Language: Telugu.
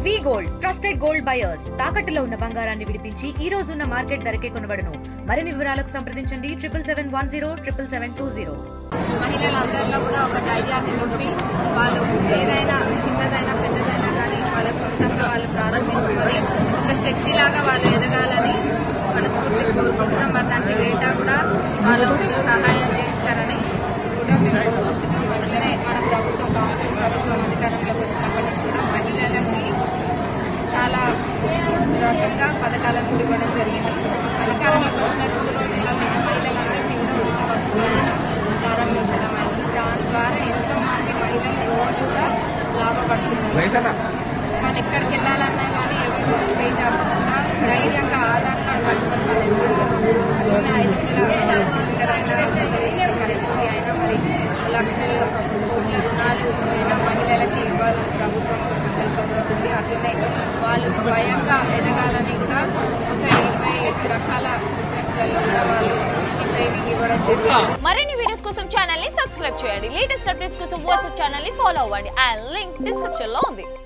వి గోల్డ్ ట్రస్టెడ్ గోల్డ్ బయర్స్ తాకట్టులో ఉన్న బంగారాన్ని విడిపించి ఈ రోజు ఉన్న మార్కెట్ ధరకే కొనబడును. మరిన్ని వివరాలకు సంప్రదించండి 77107720. మహిళలందరిలో కూడా ఒక ధైర్యాన్ని నింపి వాళ్ళు ఏదైనా చిన్నదైనా పెద్దదైనా కానీ వాళ్ళ సొంతంగా వాళ్ళు ప్రారంభించుకొని ఒక శక్తిలాగా వాళ్ళు ఎదగాలని మనస్ఫూర్తి కోరుకుంటున్నాం. మరి దానికి డేటా కూడా వాళ్ళ ముందు సహాయం చేస్తారని కూడా మేము కోరుకుంటున్నాం. అట్లనే మన ప్రభుత్వం కాంగ్రెస్ ప్రభుత్వం అధికారంలోకి వచ్చినప్పటి నుంచి కూడా మహిళలకి చాలా రకంగా పథకాలను కూడా ఇవ్వడం జరిగింది. అధికారంలోకి వచ్చిన 2 రోజులలో మహిళలందరికీ కూడా ఉచిత బస్సు ప్రయాణం ప్రారంభించడం అయింది. దాని ద్వారా ఎంతో మంది మహిళలు రోజు కూడా లాభపడుతున్నారు. వాళ్ళు ఎక్కడికి వెళ్ళాలన్నా కానీ ఎవరు చేయకుండా ధైర్యంగా ఆధార్ కార్డు పట్టుకొని వాళ్ళు వెళ్తున్నారు. అట్లనే 500 గ్యాస్ సిలిండర్ అయినా, 200 కరెంటు అయినా, మరి లక్షల కోట్ల రుణాలు అయినా మహిళలకి ఇవ్వాలని ప్రభుత్వం సంకల్పం ఉంటుంది. అట్లనే వాళ్ళు స్వయంగా ఎదగాలని కూడా ఒక 27 రకాల బిజినెస్లలో కూడా వాళ్ళు ట్రైనింగ్ ఇవ్వడం జరుగుతుంది. మరిన్ని వీడియోస్ కోసం ఛానల్ ని సబ్స్క్రైబ్ చేయండి. లేటెస్ట్ అప్డేట్స్ కోసం వాట్సాప్ ఛానల్ ని ఫాలో అవ్వండి. ఆ లింక్ డిస్క్రిప్షన్ లో ఉంది.